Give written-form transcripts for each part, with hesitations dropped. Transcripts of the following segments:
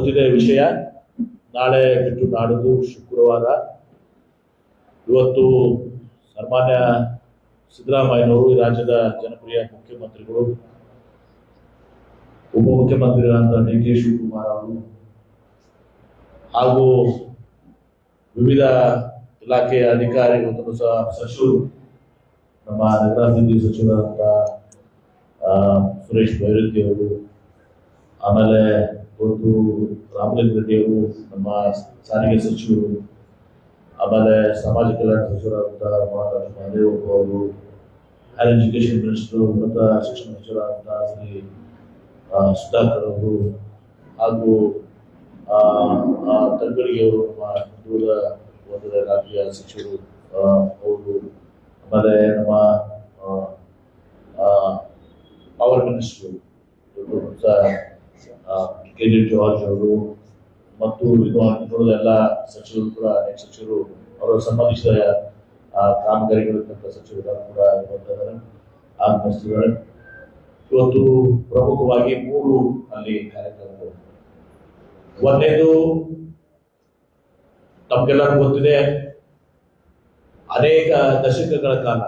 ಗೊತ್ತಿದೆ ವಿಷಯ. ನಾಳೆ ಬಿಟ್ಟು ನಾಡಿದ್ದು ಶುಕ್ರವಾರ. ಇವತ್ತು ಸನ್ಮಾನ್ಯ ಸಿದ್ದರಾಮಯ್ಯನವರು, ಈ ರಾಜ್ಯದ ಜನಪ್ರಿಯ ಮುಖ್ಯಮಂತ್ರಿಗಳು, ಉಪಮುಖ್ಯಮಂತ್ರಿಗಳಾದ ಡಿ ಕೆ ಶಿವಕುಮಾರ್ ಅವರು ಹಾಗೂ ವಿವಿಧ ಇಲಾಖೆಯ ಅಧಿಕಾರಿಗಳು ಸಹ ಸಚಿವರು, ನಮ್ಮ ನಗರಾಭಿವೃದ್ಧಿ ಸಚಿವರಾದ ಸುರೇಶ್ ಬೈರತಿ ಅವರು, ಆಮೇಲೆ ಇವತ್ತು ರಾಮಲಿಂಗ ರೆಡ್ಡಿ ಅವರು, ನಮ್ಮ ಸಾರಿಗೆ ಸಚಿವರು, ಆಮೇಲೆ ಸಮಾಜ ಕಲ್ಯಾಣ ಸಚಿವರಾದಂತಹ ಮಹಾರಾಜ ಮಹದೇವಪ್ಪ ಅವರು, ಹೈಯರ್ ಎಜುಕೇಶನ್ ಮಿನಿಸ್ಟರ್, ಉನ್ನತ ಶಿಕ್ಷಣ ಸಚಿವರಾದಂತಹ ಶ್ರೀ ಸುಧಾಕರ್ ಅವರು, ಹಾಗೂ ತಲಬುರ್ಗಿ ಅವರು, ನಮ್ಮ ದೂರ ಒಂದರ ರಾಜ್ಯ ಸಚಿವರು ಅವರು, ಆಮೇಲೆ ನಮ್ಮ power minister K J George ಅವರು ಮತ್ತು ಇನ್ನುಳಿದ ಎಲ್ಲ ಸಚಿವರು ಕೂಡ, ಅನೇಕ ಸಚಿವರು ಅವರ ಸಂಬಂಧಿಸಿದ ಕಾಮಗಾರಿಗಳಿರ್ತಕ್ಕಂಥ ಸಚಿವರು ಕೂಡ ಆಗಮಿಸ್ತಿದ್ದಾರೆ. ಇವತ್ತು ಪ್ರಮುಖವಾಗಿ 3 ಅಲ್ಲಿ ಕಾರ್ಯಕ್ರಮಗಳು. ಒಂದೇದು ನಮ್ಗೆಲ್ಲರಿಗೂ ಗೊತ್ತಿದೆ, ಅನೇಕ ದಶಕಗಳ ಕಾಲ,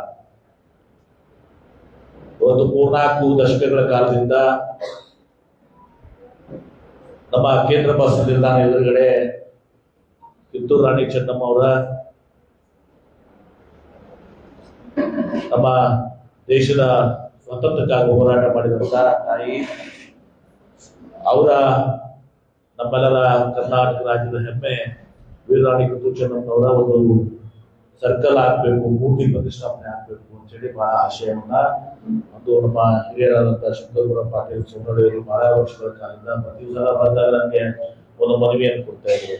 ಒಂದು 3-4 ದಶಕಗಳ ಕಾಲದಿಂದ ನಮ್ಮ ಕೇಂದ್ರ ಬಸ್ ನಿಲ್ದಾಣ ಎದುರುಗಡೆ ಕಿತ್ತೂರು ರಾಣಿ ಚೆನ್ನಮ್ಮ ಅವರ, ನಮ್ಮ ದೇಶದ ಸ್ವಾತಂತ್ರ್ಯಕ್ಕಾಗಿ ಹೋರಾಟ ಮಾಡಿದಂತ ತಾಯಿ ಅವರ, ನಮ್ಮೆಲ್ಲರ ಕರ್ನಾಟಕ ರಾಜ್ಯದ ಹೆಮ್ಮೆ ವೀರರಾಣಿ ಕಿತ್ತೂರು ಚೆನ್ನಮ್ಮನವರ ಒಂದು ಸರ್ಕಲ್ ಆಗ್ಬೇಕು, ಮೂರ್ತಿ ಪ್ರತಿಷ್ಠಾಪನೆ ಆಗ್ಬೇಕು ಅಂತೇಳಿ ಬಹಳ ಆಶಯವನ್ನ, ಅದು ನಮ್ಮ ಹಿರಿಯರಾದಂತಹ ಶಂಕರಗೌಡ ಪಾಟೀಲ್ ಸೋಮನಹಳ್ಳಿಯವರು ಬಹಳ ವರ್ಷಗಳ ಕಾಲದಿಂದ ಪ್ರತಿ ಸಲ ಬಂದಾಗ ನನಗೆ ಒಂದು ಮನವಿಯನ್ನು ಕೊಡ್ತಾ ಇದ್ರು.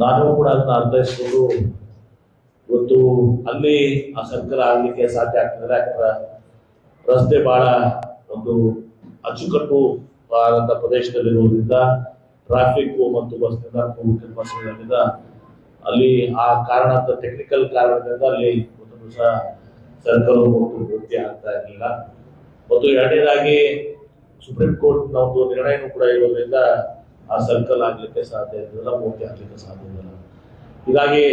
ನಾನು ಕೂಡ ಅದನ್ನ ಅರ್ಥೈಸಿಕೊಂಡು ಇವತ್ತು ಅಲ್ಲಿ ಆ ಸರ್ಕಲ್ ಆಗ್ಲಿಕ್ಕೆ ಸಾಧ್ಯ ಆಗ್ತದೆ. ಯಾಕಂದ್ರೆ ರಸ್ತೆ ಬಹಳ ಒಂದು ಅಚ್ಚುಕಟ್ಟು ಆದಂತ ಪ್ರದೇಶದಲ್ಲಿರುವುದರಿಂದ, ಟ್ರಾಫಿಕ್ ಮತ್ತು ಬಸ್ ನಿಲ್ದಾಣ ಅಲ್ಲಿ ಆ ಕಾರಣ, ಟೆಕ್ನಿಕಲ್ ಕಾರಣದಿಂದ ಅಲ್ಲಿ ಒಂದು ದಿವಸ ಸರ್ಕಲ್ ಪೂರ್ತಿ ಆಗ್ತಾ ಇರಲಿಲ್ಲ. ಮತ್ತು ಎರಡನೇದಾಗಿ ಸುಪ್ರೀಂ ಕೋರ್ಟ್ ನ ಒಂದು ನಿರ್ಣಯನೂ ಕೂಡ ಇರೋದ್ರಿಂದ ಆ ಸರ್ಕಲ್ ಆಗ್ಲಿಕ್ಕೆ ಸಾಧ್ಯ ಇರಲಿಲ್ಲ, ಪೂರ್ತಿ ಆಗ್ಲಿಕ್ಕೆ ಸಾಧ್ಯ ಇರಲಿಲ್ಲ. ಹೀಗಾಗಿ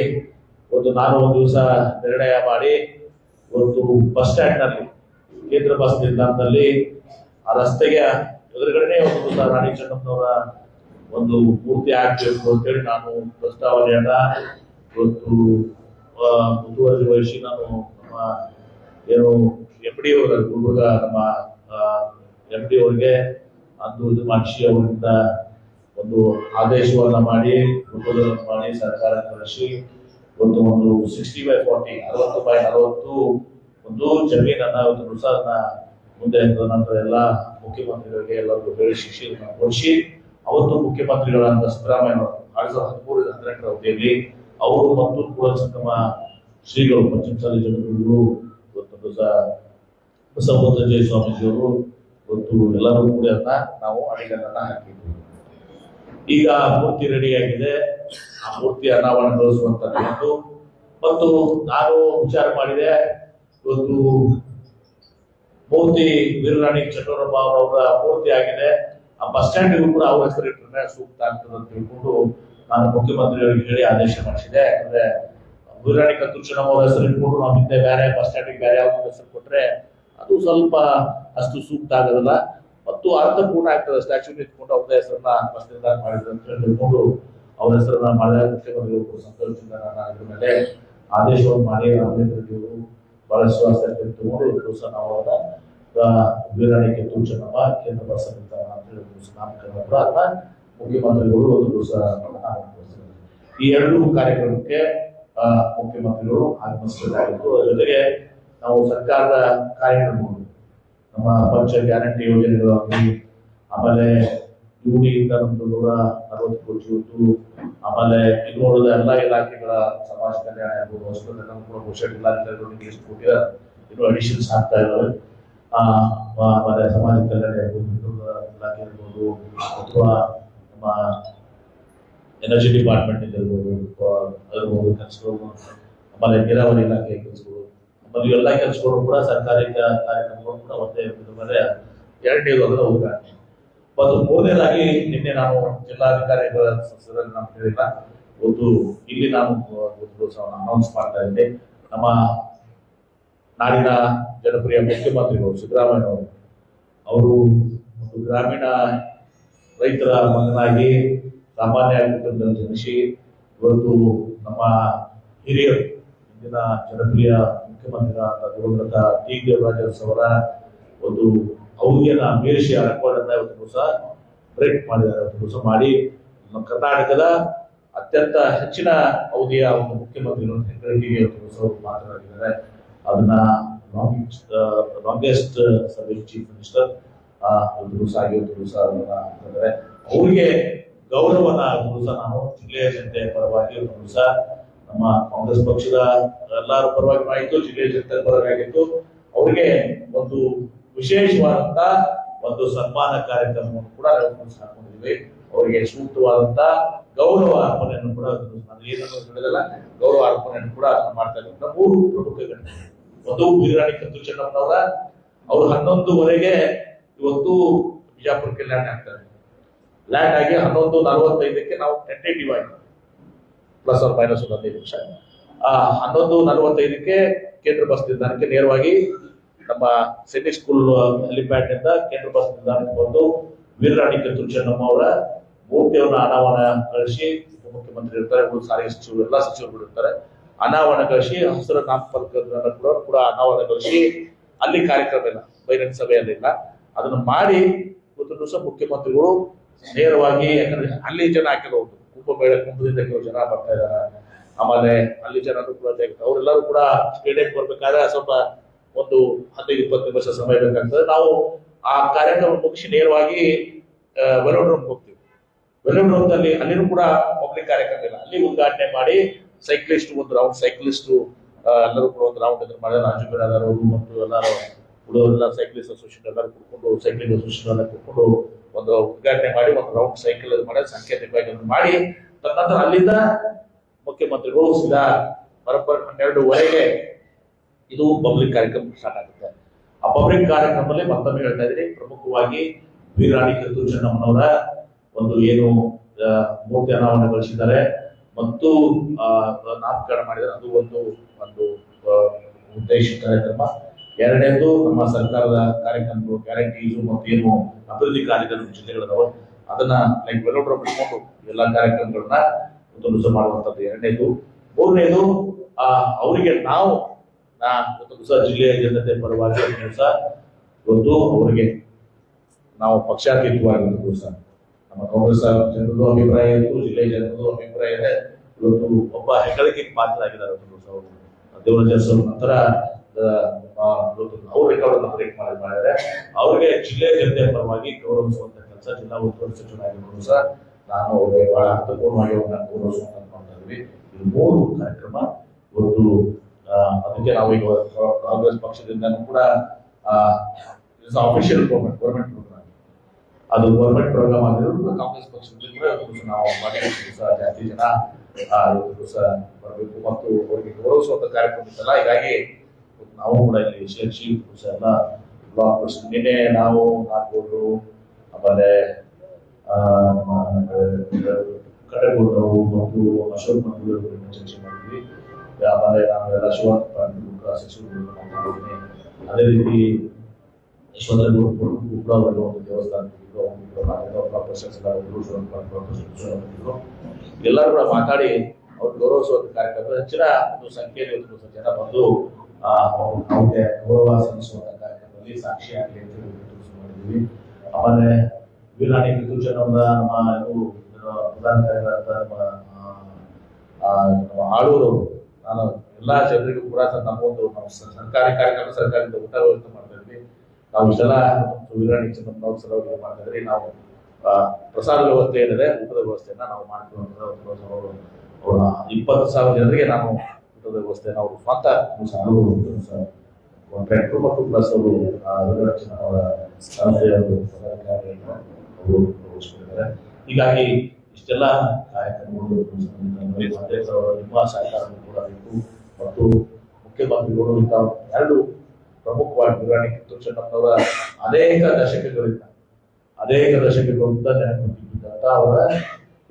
ನಾನು ಒಂದು ದಿವಸ ನಿರ್ಣಯ ಮಾಡಿ ಒಂದು ಬಸ್ ಸ್ಟ್ಯಾಂಡ್ ನಲ್ಲಿ, ಕೇಂದ್ರ ಬಸ್ ನಿಲ್ದಾಣದಲ್ಲಿ ಆ ರಸ್ತೆಗೆ ಎದುರುಗಡೆ ಒಂದು ದಿವಸ ರಾಣಿ ಚೆನ್ನಮ್ಮನವರ ಒಂದು ಪೂರ್ತಿ ಆಗ್ಬೇಕು ಅಂತೇಳಿ ನಾನು ಪ್ರಸ್ತಾವನೆಯನ್ನ ಇವತ್ತು ಮುತುವರ್ಜಿ ವಹಿಸಿ ನಾನು ನಮ್ಮ ಏನು MD ಅವರ ಗುಲ್ಬರ್ಗ ನಮ್ಮ MD ಅವರಿಗೆ ಅಂದು ಇದು ಮಾಡಿಸಿ ಅವರಿಂದ ಒಂದು ಆದೇಶವನ್ನ ಮಾಡಿ ಸರ್ಕಾರ ಕಳಿಸಿ ಒಂದು 60/40 60/40 ಒಂದು ಜಮೀನನ್ನ ಒಂದು ನುಸಾರನ್ನ ಮುಂದೆ ನಂತರ ಎಲ್ಲ ಮುಖ್ಯಮಂತ್ರಿಗಳಿಗೆ ಎಲ್ಲರಿಗೂ ಹೇಳಿ ಶಿಕ್ಷೆಯನ್ನು ಕೊಡಿಸಿ, ಅವತ್ತು ಮುಖ್ಯಮಂತ್ರಿಗಳಾದ ಸಿದ್ದರಾಮಯ್ಯ 2013-18 ಅವಧಿಯಲ್ಲಿ ಅವರು ಮತ್ತು ಕೂಡ ಸಂಗಮ ಶ್ರೀಗಳು ಪಂಚಮಸಾಲಿ ಜಗದ್ಗುರು ಇವತ್ತು ಬಸವರಾಜ ಸ್ವಾಮೀಜಿಯವರು ಇವತ್ತು ಎಲ್ಲರೂ ಕೂಡ ನಾವು ಅಡಿಗಲ್ಲನ್ನ ಹಾಕಿದ್ವಿ. ಈಗ ಮೂರ್ತಿ ರೆಡಿಯಾಗಿದೆ. ಆ ಮೂರ್ತಿ ಅನಾವರಣಗೊಳಿಸುವಂತದ್ದು ಮತ್ತು ನಾನು ವಿಚಾರ ಮಾಡಿದೆ, ಇವತ್ತು ಮೂರ್ತಿ ವೀರರಾಣಿ ಚೆನ್ನಮ್ಮ ಅವರ ಮೂರ್ತಿ ಆಗಿದೆ, ಆ ಬಸ್ ಸ್ಟ್ಯಾಂಡ್ಗೂ ಕೂಡ ಅವ್ರ ಹೆಸರಿಟ್ಟರೆ ಸೂಕ್ತ ಆಗ್ತದೆ ಅಂತ ತಿಳ್ಕೊಂಡು ನಾನು ಮುಖ್ಯಮಂತ್ರಿಯವರಿಗೆ ಹೇಳಿ ಆದೇಶ ಮಾಡಿಸಿದೆ. ಯಾಕಂದ್ರೆ ವೀರರಾಣಿ ಕಿತ್ತೂರು ಚೆನ್ನಮ್ಮ ಅವರ ಹೆಸರು ಇಟ್ಕೊಂಡು ನಾವು ಹಿಂದೆ ಬೇರೆ ಬಸ್ ಸ್ಟ್ಯಾಂಡಿಗೆ ಬೇರೆ ಯಾವ ಹೆಸರು ಕೊಟ್ರೆ ಅದು ಸ್ವಲ್ಪ ಅಷ್ಟು ಸೂಕ್ತ ಆಗೋದಿಲ್ಲ ಮತ್ತು ಅರ್ಥಪೂರ್ಣ ಆಗ್ತದೆ. ಸ್ಟ್ಯಾಚ್ಯೂ ಇಟ್ಕೊಂಡು ಅವ್ರ ಹೆಸರನ್ನ ಬಸ್ ನಿಲ್ದಾಣ ಮಾಡಿದ್ರು ಅಂತ ಹೇಳ್ಕೊಂಡು ಅವ್ರ ಹೆಸರನ್ನ ಮಾಡಿದಾಗ ಮುಖ್ಯಮಂತ್ರಿಗಳು ಸಂತೋಷದಿಂದ ನಾನು ಅದ್ರ ಮೇಲೆ ಆದೇಶವನ್ನು ಮಾಡಿ ರಾಮಲಿಂಗ ರೆಡ್ಡಿಯವರು ಬಹಳ ವಿಶ್ವಾಸ ತಗೊಂಡು ಸಹ ನಾವು ಅವರ ವೀರರಾಣಿ ಕಿತ್ತೂರು ಚೆನ್ನಮ್ಮ ಕೇಂದ್ರ ಬಸ್ ನಿಲ್ದಾಣ ಅಂತ ಹೇಳಿ ನಾಮಕರಣ ಕೂಡ ಅದನ್ನ ಮುಖ್ಯಮಂತ್ರಿಗಳು ಒಂದು ದಿವಸ ಈ 2 ಕಾರ್ಯಕ್ರಮಕ್ಕೆ ಮುಖ್ಯಮಂತ್ರಿಗಳು ಆಗಮಿಸಬೇಕಾಗಿತ್ತು. ಅದರ ಜೊತೆಗೆ ನಾವು ಸರ್ಕಾರದ ಕಾರ್ಯಕ್ರಮಗಳು, ನಮ್ಮ ಪಂಚ ಗ್ಯಾರಂಟಿ ಯೋಜನೆಗಳಾಗಲಿ, ಆಮೇಲೆ ಯುಡಿಯಿಂದ ನಮ್ದು 140 ಕೋಟಿ ಇವತ್ತು, ಆಮೇಲೆ ಇನ್ನುಳಿದ ಎಲ್ಲ ಇಲಾಖೆಗಳ ಸಮಾಜ ಕಲ್ಯಾಣ ಇರ್ಬೋದು, ಹೊಸದೆಲ್ಲ ಕೂಡ ಘೋಷಣೆ ಇಲಾಖೆಗಳಿಗೆ ಎಷ್ಟು ಕೊಟ್ಟಿರ ಇನ್ನು ಅಡಿಷನ್ಸ್ ಆಗ್ತಾ ಇದ್ದಾವೆ. ಆಮೇಲೆ ಸಮಾಜ ಕಲ್ಯಾಣ ಇರ್ಬೋದು, ಇಲಾಖೆ ಇರ್ಬೋದು, ಅಥವಾ ನಮ್ಮ ಎನರ್ಜಿ ಡಿಪಾರ್ಟ್ಮೆಂಟ್ ಇರ್ಬೋದು ಅದಿರ್ಬೋದು ಕೆಲಸಗಳು, ಆಮೇಲೆ ನೀರಾವರಿ ಇಲಾಖೆ ಕೆಲಸಗಳು, ಆಮೇಲೆ ಎಲ್ಲ ಕೆಲಸಗಳು ಕೂಡ ಸರ್ಕಾರಿ ಕಾರ್ಯಕ್ರಮಗಳು ಕೂಡ ಒಂದೇ ಮೇಲೆ 2 ಹೋಗ್ತಾರೆ. ಮತ್ತು ಮೂರನೇದಾಗಿ ನಿನ್ನೆ ನಾನು ಜಿಲ್ಲಾಧಿಕಾರಿಗಳ ಸಭೆಯಲ್ಲಿ ನಾನು ಹೇಳಿಲ್ಲ, ಒಂದು ಇಲ್ಲಿ ನಾನು ಅನೌನ್ಸ್ ಮಾಡ್ತಾ ಇದ್ದೆ. ನಮ್ಮ ನಾಡಿನ ಜನಪ್ರಿಯ ಮುಖ್ಯಮಂತ್ರಿಗಳು ಸಿದ್ದರಾಮಯ್ಯ ಅವರು ಒಂದು ಗ್ರಾಮೀಣ ರೈತರ ಮಗನಾಗಿ ಸಾಮಾನ್ಯ ಜನಿಸಿ ಇವತ್ತು ನಮ್ಮ ಹಿರಿಯರು ಇಂದಿನ ಜನಪ್ರಿಯ ಮುಖ್ಯಮಂತ್ರಿಗಳಾದ ದಿವಂಗತ ಟಿ ದೇವರಾಜ್ ಅವರ ಒಂದು ಅವಧಿಯನ್ನ ಮೀರಿಸಿ ಆ ರೆಕಾರ್ಡ್ ಅನ್ನ ಇವತ್ತು ದಿವಸ ಬ್ರೇಕ್ ಮಾಡಿದ್ದಾರೆ. ಇವತ್ತು ದಿವಸ ಮಾಡಿ ನಮ್ಮ ಕರ್ನಾಟಕದ ಅತ್ಯಂತ ಹೆಚ್ಚಿನ ಅವಧಿಯ ಒಂದು ಮುಖ್ಯಮಂತ್ರಿಗಳು ಹೆಗ್ಗಳಿಕೆಗೆ ಇವತ್ತು ದಿವಸ ಮಾತನಾಡಿದ್ದಾರೆ. ಅದನ್ನ ಲಾಂಗೆಸ್ಟ್ ಸರ್ವಿಸ್ ಚೀಫ್ ಮಿನಿಸ್ಟರ್ ಒಂದು ದಿವಸ ಆಗಿ ಒಂದು ದಿವಸ ಅಂತಂದ್ರೆ ಅವ್ರಿಗೆ ಗೌರವನ ದಿವಸ ನಾವು ಜಿಲ್ಲೆಯ ಜನತೆಯ ಪರವಾಗಿ ಒಂದು ದಿವಸ ನಮ್ಮ ಕಾಂಗ್ರೆಸ್ ಪಕ್ಷದ ಎಲ್ಲರ ಪರವಾಗಿ ಆಯಿತು, ಜಿಲ್ಲೆಯ ಜನತೆಯ ಪರವಾಗಿ ಆಗಿತ್ತು. ಅವರಿಗೆ ಒಂದು ವಿಶೇಷವಾದಂತ ಒಂದು ಸನ್ಮಾನ ಕಾರ್ಯಕ್ರಮವನ್ನು ಕೂಡ ಹಾಕೊಂಡಿದ್ವಿ. ಅವರಿಗೆ ಸೂಕ್ತವಾದಂತ ಗೌರವ ಅರ್ಪಣೆಯನ್ನು ಕೂಡ ಏನನ್ನು ಹೇಳಿದಲ್ಲ, ಗೌರವ ಅರ್ಪಣೆಯನ್ನು ಕೂಡ ಮಾಡ್ತಾ ಇದ್ದಾರೆ. ಮೂರು ಪ್ರಮುಖ ಘಟನೆ. ಒಂದು ವೀರರಾಣಿ ಕಿತ್ತೂರು ಚೆನ್ನಮ್ಮನವರ ಅವರು 11:15 ಇವತ್ತು ಬಿಜಾಪುರಕ್ಕೆ ಲ್ಯಾಂಡ್ ಆಗ್ತಾರೆ. ಲ್ಯಾಂಡ್ ಆಗಿ 11:45 ನಾವು ಟೆಂಟೇಟಿವ್ ಆಗಿ ಪ್ಲಸ್ ಆರ್ ಮೈನಸ್ 15 ನಿಮಿಷ 11:45 ಕೇಂದ್ರ ಬಸ್ ನಿಲ್ದಾಣಕ್ಕೆ ನೇರವಾಗಿ ನಮ್ಮ ಸೈನಿಕ್ ಸ್ಕೂಲ್ ಹೆಲಿಪ್ಯಾಡ್ ನಿಂದ ಕೇಂದ್ರ ಬಸ್ ನಿಲ್ದಾಣಕ್ಕೆ ಬಂದು ವೀರರಾಣಿ ಕಿತ್ತೂರು ಚೆನ್ನಮ್ಮ ಅವರ ಮೂರ್ತಿಯವನ್ನ ಅನಾವರಣಗೊಳಿಸಿ, ಉಪಮುಖ್ಯಮಂತ್ರಿ ಇರ್ತಾರೆ, ಸಾರಿಗೆ ಸಚಿವರು ಎಲ್ಲಾ ಸಚಿವರುಗಳು ಇರ್ತಾರೆ, ಅನಾವರಣಗೊಳಿಸಿ ಹಸಿರು ನಾಮಫಲಕಗಳನ್ನು ಕೂಡ ಅನಾವರಣಗೊಳಿಸಿ ಅಲ್ಲಿ ಕಾರ್ಯಕ್ರಮ ಇಲ್ಲ, ಬಹಿರಂಗ ಸಭೆಯಲ್ಲಿ ಇಲ್ಲ, ಅದನ್ನ ಮಾಡಿ ಇವತ್ತು ದಿವಸ ಮುಖ್ಯಮಂತ್ರಿಗಳು ನೇರವಾಗಿ, ಯಾಕಂದ್ರೆ ಅಲ್ಲಿ ಜನ ಹಾಕಿರೋದು ಕುಂಭದಿಂದ ಕೆಲವು ಜನ ಬರ್ತಾ ಇದ್ದಾರೆ, ಆಮೇಲೆ ಅಲ್ಲಿ ಜನ ಕೂಡ ಅವರೆಲ್ಲರೂ ಕೂಡ ಸ್ಟೇಡಿಯಂ ಬರ್ಬೇಕಾದ್ರೆ ಸ್ವಲ್ಪ ಒಂದು 15-20 ನಿಮಿಷ ಸಮಯ ಬೇಕಾಗ್ತದೆ. ನಾವು ಆ ಕಾರ್ಯಕ್ರಮ ಮುಗಿಸಿ ನೇರವಾಗಿ ವೆಲೋಡ್ ರೂಮ್ ಹೋಗ್ತೀವಿ. ವೆಲೋಡ್ ರೂಮ್ ನಲ್ಲಿ ಅಲ್ಲಿನೂ ಕೂಡ ಪಬ್ಲಿಕ್ ಕಾರ್ಯಕ್ರಮ ಇಲ್ಲ, ಅಲ್ಲಿ ಉದ್ಘಾಟನೆ ಮಾಡಿ ಸೈಕ್ಲಿಸ್ಟ್ ಒಂದು ರೌಂಡ್, ಸೈಕ್ಲಿಸ್ಟ್ ಎಲ್ಲರೂ ಕೂಡ ಒಂದು ರೌಂಡ್ ಇದ್ರ ಮಾಡಿದ್ರೆ ರಾಜು ಬಿರಾದರ್ ಅವರು ಮತ್ತು ಎಲ್ಲರೂ ಹುಡುಗರೆಲ್ಲ ಸೈಕ್ಲಿಸ್ಟ್ ಅಸೋಸಿಯೇಷನ್ ಎಲ್ಲರೂ ಕುಡ್ಕೊಂಡು, ಸೈಕ್ಲಿಂಗ್ ಅಸೋಸಿಯೇಷನ್ ಎಲ್ಲ ಕುಡ್ಕೊಂಡು ಒಂದು ಉದ್ಘಾಟನೆ ಮಾಡಿ ಒಂದು ರೌಂಡ್ ಸೈಕಲ್ ಮಾಡಿ ಸಾಂಕೇತಿಕವಾಗಿ ಮಾಡಿ ತದನಂತರ ಅಲ್ಲಿಂದ ಮುಖ್ಯಮಂತ್ರಿಗಳು ಸೀದಾ ಬರೋಬ್ಬರಿ 12:15 ಇದು ಪಬ್ಲಿಕ್ ಕಾರ್ಯಕ್ರಮ ಸ್ಟಾರ್ಟ್ ಆಗುತ್ತೆ. ಆ ಪಬ್ಲಿಕ್ ಕಾರ್ಯಕ್ರಮದಲ್ಲಿ ಮತ್ತೊಮ್ಮೆ ಹೇಳ್ತಾ ಇದ್ದೀನಿ, ಪ್ರಮುಖವಾಗಿ ವೀರರಾಣಿ ಕಿತ್ತೂರು ಚೆನ್ನಮ್ಮನವರ ಒಂದು ಏನು ಮೂರ್ತಿ ಅನಾವರಣಗೊಳಿಸಿದ್ದಾರೆ ಮತ್ತು ನಾಮಕರಣ ಮಾಡಿದ್ದಾರೆ, ಅದು ಒಂದು ಉದ್ದೇಶಿತ ಕಾರ್ಯಕ್ರಮ. ಎರಡನೇದು ನಮ್ಮ ಸರ್ಕಾರದ ಕಾರ್ಯಕ್ರಮಗಳು, ಗ್ಯಾರಂಟೀಸು ಮತ್ತು ಏನು ಅಭಿವೃದ್ಧಿ ಕಾರ್ಯಗಳು ಜಿಲ್ಲೆಗಳದಾವ ಅದನ್ನ ಲೈಕ್ ವೆಲೋಡ್ರ ಬಿಟ್ಕೊಂಡು ಎಲ್ಲಾ ಕಾರ್ಯಕ್ರಮಗಳನ್ನ ಒಂದು ಮಾಡುವಂತದ್ದು ಎರಡನೇದು. ಮೂರನೇದು ಅವರಿಗೆ ನಾವು ಒಂದು ದಿವಸ ಜಿಲ್ಲೆಯ ಜನತೆ ಪರವಾಗಿ ದಿವಸ ಇವತ್ತು ಅವರಿಗೆ ನಾವು ಪಕ್ಷಾತೀತವಾಗಿ ಒಂದು ದಿವಸ ನಮ್ಮ ಕಾಂಗ್ರೆಸ್ ಜನರದು ಅಭಿಪ್ರಾಯ ಇತ್ತು, ಜಿಲ್ಲೆಯ ಜನರದು ಅಭಿಪ್ರಾಯ ಇದೆ. ಇವತ್ತು ಒಬ್ಬ ಹೆಗ್ಗಳಿಕೆಗೆ ಪಾತ್ರ ಆಗಿದ್ದಾರೆ ಒಂದು ದಿವಸ ಅವರು ದೇವರಾಜ ನಂತರ ಅವ್ರ ರೆಕಾರ್ಡ್ ಬ್ರೇಕ್ ಮಾಡಿದ್ದಾರೆ. ಅವರಿಗೆ ಜಿಲ್ಲೆಯ ಜನತೆಯ ಪರವಾಗಿ ಗೌರವಿಸುವಂತ ಕೆಲಸ ಜಿಲ್ಲಾ ಉಸ್ತುವಾರಿ ಸಚಿವರಾಗಿರ್ಬೋದು ಸರ್, ನಾನು ಅವರಿಗೆ ಬಹಳ ಅರ್ಥಪೂರ್ಣವಾಗಿ ಅವ್ರನ್ನ ಗೌರವಿಸುವಂತ ಮಾಡ್ತಾ ಇದ್ವಿ. ಇದು 3 ಕಾರ್ಯಕ್ರಮ ಇವತ್ತು. ಅದಕ್ಕೆ ನಾವು ಈಗ ಕಾಂಗ್ರೆಸ್ ಪಕ್ಷದಿಂದನೂ ಕೂಡ ಆಫಿಷಿಯಲ್ ಗೌರ್ಮೆಂಟ್ ಪ್ರೋಗ್ರಾಮ್, ಅದು ಗೌರ್ಮೆಂಟ್ ಪ್ರೋಗ್ರಾಮ್ ಆಗಿರೋದು ಕಾಂಗ್ರೆಸ್ ಪಕ್ಷದಲ್ಲಿ ಕೂಡ ನಾವು ಮಾಡಿ ಜಾಸ್ತಿ ಜನ ದಿವಸ ಬರಬೇಕು ಮತ್ತು ಅವರಿಗೆ ಗೌರವಿಸುವಂತ ಕಾರ್ಯಕ್ರಮ ಇತ್ತಲ್ಲ. ಹೀಗಾಗಿ ನಾವು ಕೂಡ ಇಲ್ಲಿ ಸೇರಿಸಿ ಎಲ್ಲ ಬ್ಲಾಕ್ ನಿನ್ನೆ ನಾವು ನಾಲ್ಕೂರು ಆಮೇಲೆ ಕಡೆಗೌಡರು ಮತ್ತು ಅಶೋಕ್ ಮಂತ್ರಿಗಳು ಚರ್ಚೆ ಮಾಡಿದ್ವಿ. ಆಮೇಲೆ ನಾವೆಲ್ಲ ಶಿವಣ್ಣ ಸಚಿವರು ಮಾತಾಡಿದ್ದೀನಿ. ಅದೇ ರೀತಿ ಯಶವಂತಪುರ ಒಂದು ದೇವಸ್ಥಾನ ಎಲ್ಲರೂ ಕೂಡ ಮಾತಾಡಿ ಅವ್ರು ಗೌರವಿಸುವಂತ ಕಾರ್ಯಕ್ರಮ ಹೆಚ್ಚಿನ ಒಂದು ಸಂಖ್ಯೆಯಲ್ಲಿ ಜನ ಬಂದು ಅವ್ರಿಗೆ ಗೌರವ ಸಲ್ಲಿಸುವಂತ ಕಾರ್ಯಕ್ರಮದಲ್ಲಿ ಸಾಕ್ಷಿಯಾಗಲಿ ಅಂತ ಮಾಡಿದ್ವಿ. ಆಮೇಲೆ ವೀರರಾಣಿ ಕಿತ್ತೂರು ಚೆನ್ನಮ್ಮ ನಮ್ಮ ಪ್ರಧಾನ ಕಾರ್ಯಕರ್ತ ನಮ್ಮ ಆಳೂರು, ನಾನು ಎಲ್ಲಾ ಜನರಿಗೂ ಕೂಡ ನಮ್ಮೊಂದು ಸರ್ಕಾರಿ ಕಾರ್ಯಕ್ರಮ ಸರ್ಕಾರದಿಂದ ಊಟ ವ್ಯವಸ್ಥೆ ಮಾಡ್ತಾ ಇದ್ವಿ. ನಾವು ಇಷ್ಟೆಲ್ಲ ವೀರರಾಣಿ ಚೆನ್ನಮ್ಮ ಸಲುವಾಗಿ ಮಾಡ್ತಾ ಇದ್ರಿ. ನಾವು ಪ್ರಸಾದ ವ್ಯವಸ್ಥೆ ಏನಿದೆ ಊಟದ ವ್ಯವಸ್ಥೆಯನ್ನ ನಾವು ಮಾಡ್ತೀವಿ. ಅವರ 20,000 ಜನರಿಗೆ ನಾವು ಊಟದ ವ್ಯವಸ್ಥೆಯನ್ನು ಅವರು ಸ್ವಂತ ಕಾಂಟ್ರಾಕ್ಟರ್ ಮತ್ತು ಪ್ಲಸ್ ಅವರು ಅವರ ಸಂಸ್ಥೆಯವರು ಹೀಗಾಗಿ ಇಷ್ಟೆಲ್ಲ ಕಾರ್ಯಕ್ರಮಗಳು ನಿಮ್ಮ ಸಹಕಾರ ಕೂಡ ಬೇಕು. ಮತ್ತು ಮುಖ್ಯಮಂತ್ರಿಗಳು ಇಂಥ 2 ಪ್ರಮುಖವಾಗಿ ವೀರರಾಣಿ ಕಿತ್ತೂರು ಚೆನ್ನಮ್ಮನವರ ಅನೇಕ ದಶಕಗಳಿಂದ ಅನೇಕ ದಶಕಗಳಿಂದ ನೆನಪಿದ್ದಂತ ಅವರ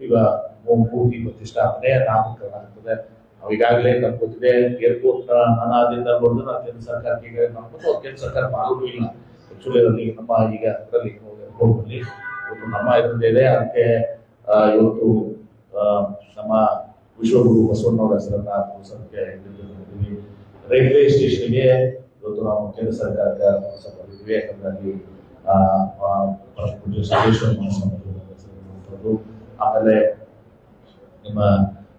ಈಗ ಪೂರ್ತಿ ಪ್ರತಿಷ್ಠಾಪನೆ ನಾಮಕರಣ ಆಗ್ತದೆ. ನಾವು ಈಗಾಗಲೇ ನಮ್ಗೆ ಗೊತ್ತಿದೆ ಏರ್ಪೋರ್ಟ್ ಅನಾದಿಂದ ಬಂದು ನಾವು ಕೇಂದ್ರ ಸರ್ಕಾರಕ್ಕೆ ಈಗ ನಾವು ಕೇಂದ್ರ ಸರ್ಕಾರ ಮಾಡೋದು ಇಲ್ಲ. ಆಕ್ಚುಲಿ ಅದರಲ್ಲಿ ನಮ್ಮ ಈಗ ಅದರಲ್ಲಿ ಏರ್ಪೋರ್ಟ್ ಅಲ್ಲಿ ಇವತ್ತು ನಮ್ಮ ಇದರಲ್ಲಿದೆ. ಅದಕ್ಕೆ ಇವತ್ತು ನಮ್ಮ ವಿಶ್ವಗುರು ಬಸವಣ್ಣವರ ಹೆಸರನ್ನ ಪುಸ್ತಕಕ್ಕೆ ರೈಲ್ವೆ ಸ್ಟೇಷನ್ಗೆ ಇವತ್ತು ನಾವು ಕೇಂದ್ರ ಸರ್ಕಾರಕ್ಕೆ ಬಂದಿದ್ವಿ. ಯಾಕಂದ್ರೆ ಆಮೇಲೆ ನಿಮ್ಮ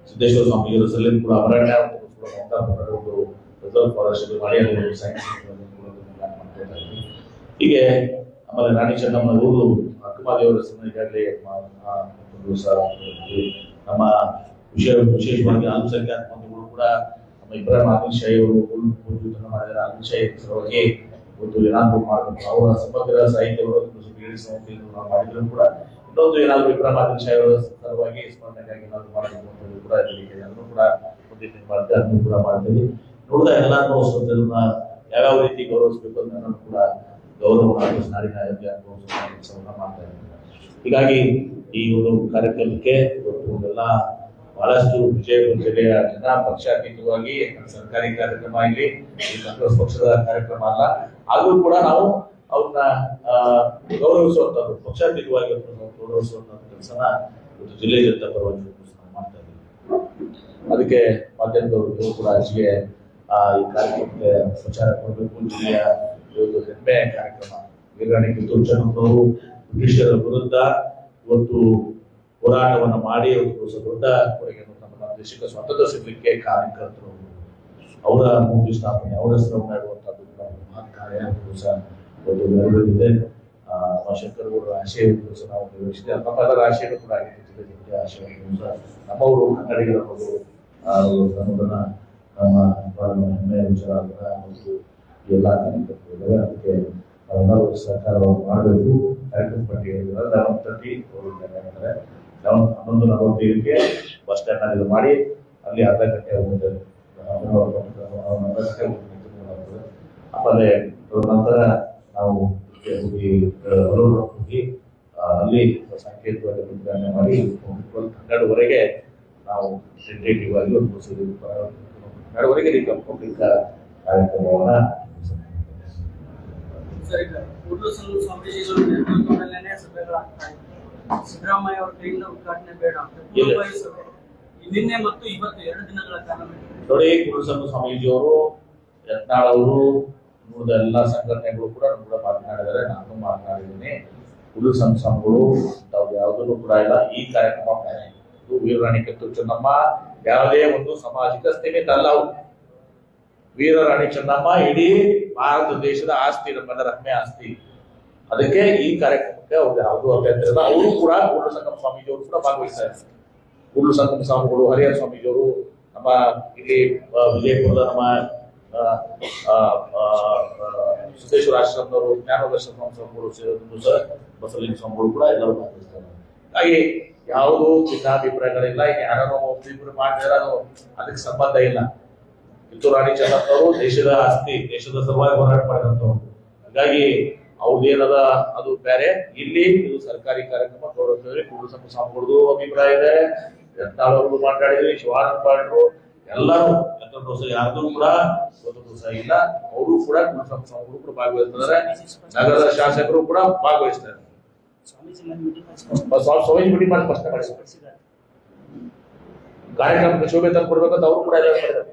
ಸಿದ್ದೇಶ್ವರ ಸ್ವಾಮಿಯವರ ಸಲಹೆ ಕೂಡ ಅರಣ್ಯ ಒಂದು ರಿಸರ್ವ್ ಫಾರೆಸ್ಟ್ ಮಾಡಿ ಸೈನ್ಸ್ ಹೀಗೆ ಆಮೇಲೆ ರಾಣಿ ಚೆನ್ನಮ್ಮನವರು ಅಕ್ಕಮಹಾದೇವರ ಹೆಸರನ್ನು ಈಗಾಗಲೇ ನಮ್ಮ ವಿಶೇಷವಾಗಿ ಅಲ್ಪಸಂಖ್ಯಾತ ಬಂಧುಗಳು ಕೂಡ ನಮ್ಮ ಇಬ್ರಾಹಿಂ ಆದಿಲ್ ಶಾಹಿ ಅವರು ಮಾಡಿದ್ದಾರೆ. ಆದಿಲ್ ಶಾಹಿ ಸಲುವಾಗಿ ಒಂದು ಏನಾದ್ರು ಮಾಡಬೇಕು, ಅವರ ಸಮಗ್ರ ಸಾಹಿತ್ಯಗಳು ನಾವು ಮಾಡಿದ್ರು ಕೂಡ ಇನ್ನೊಂದು ಏನಾದ್ರು ಇಬ್ರಾಹಿಂ ಆದಿಲ್ ಶಾಹಿ ಅವರ ಸಲುವಾಗಿ ಸ್ಮರಣೆಗಾಗಿ ಏನಾದ್ರು ಮಾಡಬೇಕು ಅಂತ ಕೂಡ ಅದನ್ನು ಕೂಡ ಮುಂದಿನ ಮಾಡ್ತೀವಿ, ಅದನ್ನು ಕೂಡ ಮಾಡ್ತೀವಿ. ನೋಡಿದ ಎಲ್ಲಾನು ಯಾವ್ಯಾವ ರೀತಿ ಗೌರವಿಸಬೇಕು ಅನ್ನೋದನ್ನು ಕೂಡ ಗೌರವ ನಾಡಿನ ಕೆಲಸವನ್ನ ಮಾಡ್ತಾ ಇದ್ದಾರೆ. ಹೀಗಾಗಿ ಈ ಒಂದು ಕಾರ್ಯಕ್ರಮಕ್ಕೆ ಇವತ್ತು ಎಲ್ಲ ಬಹಳಷ್ಟು ವಿಜಯಪುರ ಜಿಲ್ಲೆಯ ಜನ ಪಕ್ಷಾತೀತವಾಗಿ ಸರ್ಕಾರಿ ಕಾರ್ಯಕ್ರಮ ಇಲ್ಲಿ ಕಾಂಗ್ರೆಸ್ ಪಕ್ಷದ ಕಾರ್ಯಕ್ರಮ ಅಲ್ಲ, ಆದ್ರೂ ಕೂಡ ನಾವು ಅವ್ರನ್ನ ಗೌರವಿಸುವಂತದ್ದು ಪಕ್ಷಾತೀತವಾಗಿ ಗೌರವಿಸುವಂತ ಕೆಲಸನ ಇವತ್ತು ಜಿಲ್ಲೆ ಜನತಾ ಪರವಾಗಿ ಮಾಡ್ತಾ ಇದ್ದೀವಿ. ಅದಕ್ಕೆ ಮಾಧ್ಯಮದವರು ಕೂಡ ಹೆಚ್ಚಿಗೆ ಈ ಕಾರ್ಯಕ್ರಮಕ್ಕೆ ಪ್ರಚಾರ ಕೊಡಬೇಕು. ಜಿಲ್ಲೆಯ ಒಂದು ಹೆಮ್ಮೆ ಕಾರ್ಯಕ್ರಮ ವೀರಾಣಿ ಕಿತ್ತೂರು ಚೆನ್ನಮ್ಮನವರು ಬ್ರಿಟಿಷರ ವಿರುದ್ಧ ಇವತ್ತು ಹೋರಾಟವನ್ನು ಮಾಡಿ ಒಂದು ದೊಡ್ಡ ಕೊಡುಗೆಯನ್ನು ನಮ್ಮ ದೇಶಕ್ಕೆ ಸ್ವಾತಂತ್ರ್ಯ ಸಿಗಲಿಕ್ಕೆ ಕಾರ್ಯಕರ್ತರು ಅವರ ಮೂರ್ತಿ ಸ್ಥಾಪನೆ ಅವರ ಹೆಸರು ಮಾಡುವಂತದ್ದು ಮಹತ್ ಕಾರ್ಯ ಸಹ ಒಂದು ನೆರವೇರಿದೆ. ಶಂಕರಗೌಡರ ಆಶಯವನ್ನು ಸಹ ನಾವು ನಿರ್ವಹಿಸಿದೆ. ನಮ್ಮೆಲ್ಲರ ಆಶಯಗಳು ಕೂಡ ಆಗಿತ್ತು, ಆಶಯವನ್ನು ಸಹ ನಮ್ಮವರು ಕನ್ನಡಿಗರ ಅನ್ನೋದನ್ನ ನಮ್ಮ ಹೆಮ್ಮೆಯ ವಿಚಾರ ಮತ್ತು ಎಲ್ಲ ಕಾರ್ಯಕರ್ತರು ಇದ್ದಾರೆ. ಅದಕ್ಕೆ ನಾವೆಲ್ಲರೂ ಸಹಕಾರವನ್ನು ಮಾಡಬೇಕು. ಕಾರ್ಯಕ್ರಮ ಪಟ್ಟಿಗೆ 11:45ಕ್ಕೆ ಬಸ್ ಸ್ಟ್ಯಾಂಡ್ ನಲ್ಲಿ ಮಾಡಿ ಅಲ್ಲಿ ಅರ್ಧ ಗಂಟೆ ಹೋಗುತ್ತೆ. ಆಮೇಲೆ ನಂತರ ನಾವು ಹೋಗಿ ಅಲ್ಲಿ ಸಾಂಕೇತಿಕವಾಗಿ ಉದ್ಘಾಟನೆ ಮಾಡಿ 12:30ವರೆಗೆ ನಾವು ಟೆಂಟೇಟಿವ್ ಆಗಿ ಒಂದು 12:30ವರೆಗೆ ಪಬ್ಲಿಕ್ ಕಾರ್ಯಕ್ರಮವನ್ನ ಸಿದ್ದರಾಮಯ್ಯ ಅವರ ಕೈಯಿಂದ ಉದ್ಘಾಟನೆ ಬೇಡ ನಿನ್ನೆ ಮತ್ತು ಇವತ್ತು 2 ದಿನಗಳ ಕಾಲ ನೋಡಿ. ಕುರುಸಂಗ ಸ್ವಾಮೀಜಿಯವರು, ಯತ್ನಾಳ್ ಅವರು, ಉಳಿದ ಎಲ್ಲಾ ಸಂಘಟನೆಗಳು ಕೂಡ ಮಾತನಾಡಿದ್ದಾರೆ, ನಾನು ಮಾತನಾಡಿದ್ದೀನಿ. ಕುರುಸಂಗ ಸ್ವಾಮಿಗಳು ತಾವು ಯಾವುದನ್ನು ಕೂಡ ಇಲ್ಲ. ಈ ಕಾರ್ಯಕ್ರಮ ವೀರರಾಣಿ ಕಿತ್ತೂರು ಚೆನ್ನಮ್ಮ ಯಾವುದೇ ಒಂದು ಸಾಮಾಜಿಕ ಸ್ಥಿಮಿತ ಅಲ್ಲ. ವೀರರಾಣಿ ಚೆನ್ನಮ್ಮ ಇಡೀ ಭಾರತ ದೇಶದ ಆಸ್ತಿ, ನಮ್ಮೆಲ್ಲರ ಹೆಮ್ಮೆ ಆಸ್ತಿ. ಅದಕ್ಕೆ ಈ ಕಾರ್ಯಕ್ರಮಕ್ಕೆ ಅವ್ರು ಯಾವುದೂ ಅಭ್ಯಂತರ ಇಲ್ಲ. ಅವರು ಕೂಡ ಕೂಡಲ ಸಂಗಮ ಸ್ವಾಮೀಜಿಯವರು ಕೂಡ ಭಾಗವಹಿಸ್ತಾರೆ. ಕೂಡಲ ಸಂಗಮ ಸ್ವಾಮಿಗಳು, ಹರಿಹರ ಸ್ವಾಮೀಜಿಯವರು, ನಮ್ಮ ಇಲ್ಲಿ ವಿಜಯಪುರದ ನಮ್ಮ ಸಿದ್ದೇಶ್ವರ ಆಶ್ರಮದವರು, ಜ್ಞಾನೋದರ್ಶನ ಸ್ವಾಮಿಗಳು ಸೇರಿದ್ರು ಸಹ ಬಸವಲಿಂಗ ಸ್ವಾಮಿಗಳು ಕೂಡ ಎಲ್ಲರೂ ಭಾಗವಹಿಸ್ತಾರೆ. ಹಾಗೆ ಯಾವುದು ಭಿನ್ನಾಭಿಪ್ರಾಯಗಳಿಲ್ಲ. ಈಗ ಯಾರೋ ಒಬ್ಬಿಬ್ರು ಮಾಡಿದ್ರೆ ಅದಕ್ಕೆ ಸಂಬಂಧ ಇಲ್ಲ. ಕಿತ್ತೂರು ರಾಣಿ ಚೆನ್ನಮ್ಮನವರು ದೇಶದ ಆಸ್ತಿ, ದೇಶದ ಸಲುವಾಗಿ ಹೋರಾಟ ಮಾಡಿದಂಥವ್ರು. ಹಾಗಾಗಿ ಅವ್ರದ್ದೇನದ ಅದು ಬೇರೆ. ಇಲ್ಲಿ ಇದು ಸರ್ಕಾರಿ ಕಾರ್ಯಕ್ರಮ ಗೌರವಿಸಿದ್ರೆ ಕೂಡಲ ಸಂಘ ಸ್ವಾಮಿಗಳದ್ದು ಅಭಿಪ್ರಾಯ ಇದೆ. ಯತ್ನಾಳವ್ರದ್ದು ಮಾತಾಡಿದ್ರಿ, ಶಿವಾನಂದ ಪಾಂಡ್ರು, ಎಲ್ಲರೂ ಯಾರ್ದು ಕೂಡ ಸಹ ಇಲ್ಲ. ಅವರು ಕೂಡ ಕೂಡಲ ಸಂಘ ಸ್ವಾಮಿಗಳು ಕೂಡ ಭಾಗವಹಿಸ್ತಾರೆ. ನಗರದ ಶಾಸಕರು ಕೂಡ ಭಾಗವಹಿಸ್ತಾರೆ. ಸ್ವಾಮೀಜಿ ಮೀಟಿಂಗ್ ಮಾಡಿ ಸ್ಪಷ್ಟ ಮಾಡಿದ್ದಾರೆ. ಕಾರ್ಯಕ್ರಮಕ್ಕೆ ಶೋಭೆ ತಂದು ಕೊಡ್ಬೇಕಂತ ಅವರು ಕೂಡ ಎಲ್ಲ ಮಾಡಿದ್ದಾರೆ.